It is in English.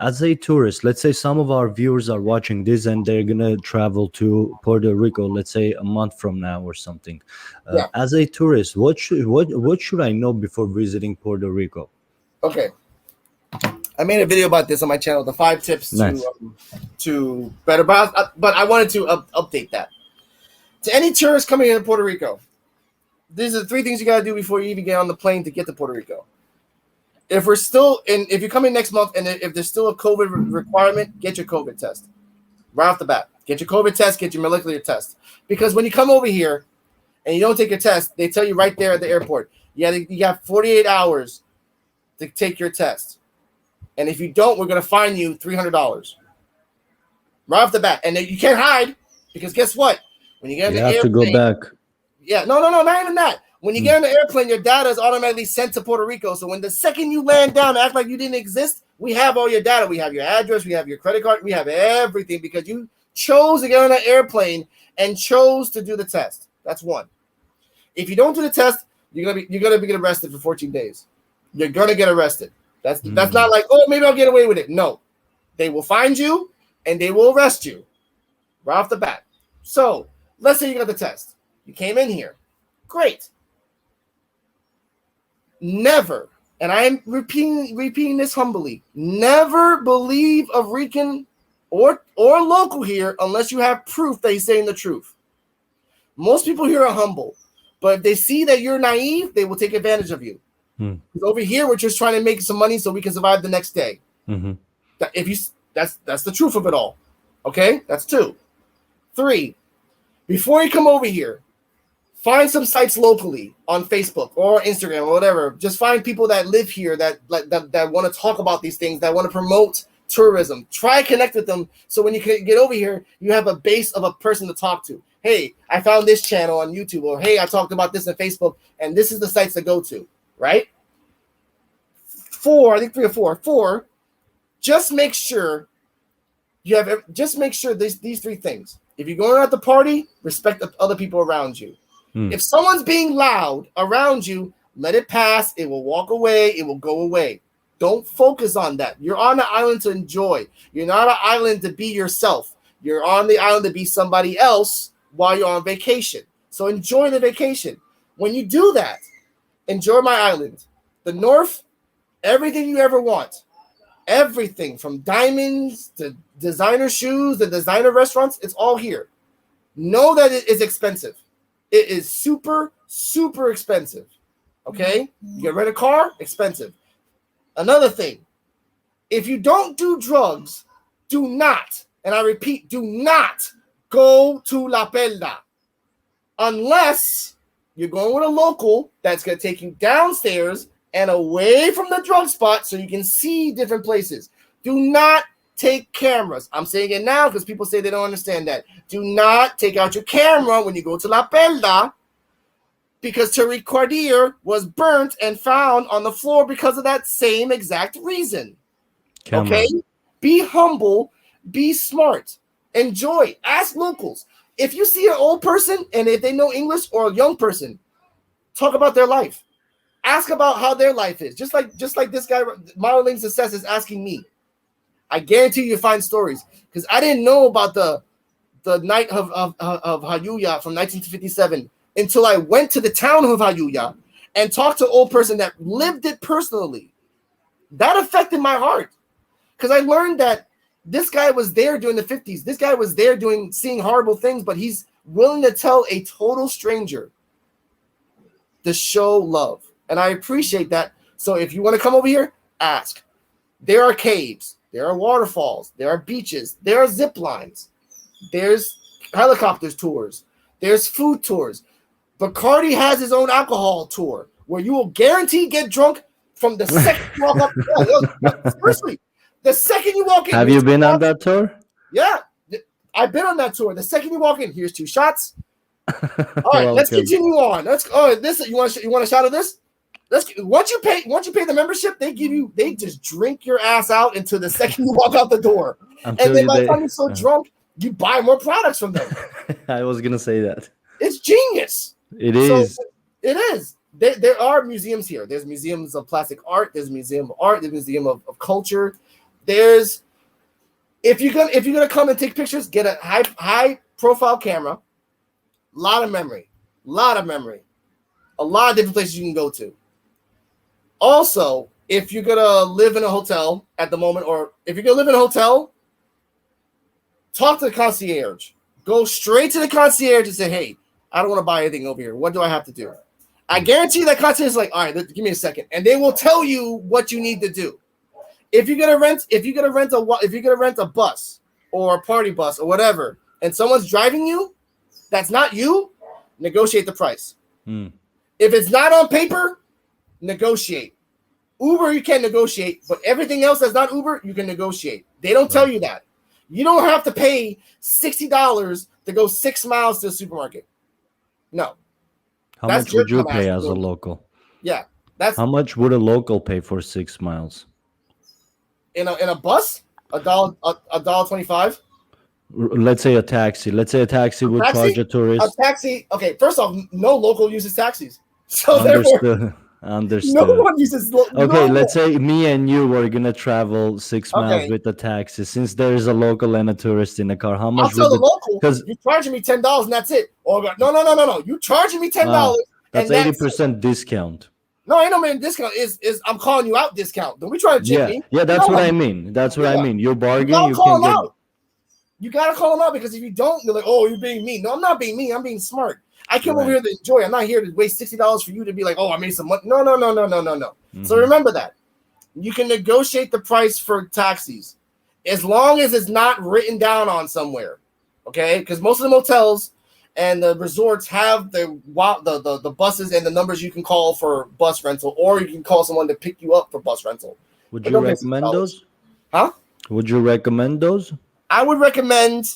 As a tourist, let's say some of our viewers are watching this and they're gonna travel to Puerto Rico, let's say a month from now or something. Yeah. As a tourist, what should I know before visiting Puerto Rico? Okay. I made a video about this on my channel, the 5 tips Nice. to better. But I wanted to update that to any tourists coming into Puerto Rico. These are the 3 things you got to do before you even get on the plane to get to Puerto Rico. If we're still in, if you're coming next month, and if there's still a COVID requirement, get your COVID test right off the bat. Get your COVID test, get your molecular test, because when you come over here and you don't take your test, they tell you right there at the airport, you got 48 hours to take your test. And if you don't, we're going to fine you $300 right off the bat. And you can't hide, because guess what? When you get on You the have to go airplane, back. yeah, no, not even that. When you get on the airplane, your data is automatically sent to Puerto Rico. So when the second you land down, act like you didn't exist, we have all your data. We have your address, we have your credit card, we have everything, because you chose to get on an airplane and chose to do the test. That's one. If you don't do the test, you're gonna be arrested for 14 days. You're gonna get arrested. That's not like, oh, maybe I'll get away with it. No, they will find you and they will arrest you right off the bat. So let's say you got the test. You came in here. Great. Never, and I am repeating this humbly, never believe a Rican or local here unless you have proof that he's saying the truth. Most people here are humble, but if they see that you're naive, they will take advantage of you. Over here, we're just trying to make some money so we can survive the next day. That's the truth of it all. Okay, that's 2. 3, before you come over here, find some sites locally on Facebook or Instagram or whatever. Just find people that live here that want to talk about these things, that want to promote tourism. Try to connect with them, so when you get over here, you have a base of a person to talk to. Hey, I found this channel on YouTube, or hey, I talked about this on Facebook, and this is the sites to go to. Right? 4, I think 3 or 4. 4, just make sure these 3 things. If you're going out to party, respect the other people around you. If someone's being loud around you, let it pass. It will walk away. It will go away. Don't focus on that. You're on the island to enjoy. You're not on an island to be yourself. You're on the island to be somebody else while you're on vacation. So enjoy the vacation. When you do that, enjoy my island. The North, everything you ever want. Everything from diamonds to designer shoes, the designer restaurants, it's all here. Know that it is expensive. It is super, super expensive. Okay? You get rent a car, expensive. Another thing, if you don't do drugs, do not, and I repeat, do not go to La Perla unless you're going with a local that's going to take you downstairs and away from the drug spot so you can see different places. Do not take cameras. I'm saying it now because people say they don't understand that. Do not take out your camera when you go to La Perla, because Tariq Quardir was burnt and found on the floor because of that same exact reason. Camera. Okay? Be humble. Be smart. Enjoy. Ask locals. If you see an old person and if they know English, or a young person, talk about their life. Ask about how their life is. Just like this guy, Modeling Success, is asking me. I guarantee you find stories, because I didn't know about the night of Hayuya from 1957 until I went to the town of Hayuya and talked to an old person that lived it personally. That affected my heart, because I learned that this guy was there during the 50s. This guy was there seeing horrible things, but he's willing to tell a total stranger to show love. And I appreciate that. So if you want to come over here, ask. There are caves. There are waterfalls. There are beaches. There are zip lines. There's helicopter tours. There's food tours. Bacardi has his own alcohol tour where you will guarantee get drunk from the second you walk up. Seriously, the second you walk in. Have you been on that tour? Yeah, I've been on that tour. The second you walk in, here's 2 shots. All right, Welcome. let's continue on. This you want a shot of this? Once you pay the membership, they just drink your ass out until the second you walk out the door. And then by the time you're so drunk, you buy more products from them. I was gonna say that. It's genius. It is. It is. There are museums here. There's museums of plastic art. There's a museum of art. There's a museum of culture. There's if you're gonna come and take pictures, get a high profile camera, lot of memory, a lot of different places you can go to. Also, if you're gonna live in a hotel at the moment, or if you're gonna live in a hotel, talk to the concierge. Go straight to the concierge and say, "Hey, I don't want to buy anything over here. What do I have to do?" I guarantee that concierge is like, "All right, give me a second," and they will tell you what you need to do. If you're gonna rent a bus or a party bus or whatever, and someone's driving you, that's not you, negotiate the price. If it's not on paper, negotiate. Uber, you can't negotiate, but everything else that's not Uber, you can negotiate. They don't tell you that. You don't have to pay $60 to go 6 miles to the supermarket. No. How much would you pay as a local? Yeah. How much would a local pay for 6 miles? In a bus? $1.25? Let's say a taxi. Let's say a taxi would charge a tourist. A taxi. Okay, first off, no local uses taxis. So Understood. No one uses. Okay, let's say me and you were gonna travel 6 miles with a taxi. Since there is a local and a tourist in the car, how much? I'll tell the local. Because you're charging me $10 and that's it. Or no. You charging me $10. That's 80% discount. No, ain't no man discount. Is I'm calling you out discount. Don't be trying to cheat me. Yeah, that's what I mean. That's what I mean. You're bargaining. You can get. You gotta call them out because if you don't, they're like, "Oh, you're being mean." No, I'm not being mean. I'm being smart. I came over here to enjoy. I'm not here to waste $60 for you to be like, "Oh, I made some money." No. Mm-hmm. So remember that. You can negotiate the price for taxis as long as it's not written down on somewhere. Okay, because most of the motels and the resorts have the buses and the numbers you can call for bus rental, or you can call someone to pick you up for bus rental. Would you recommend those? Huh? Would you recommend those? I would recommend.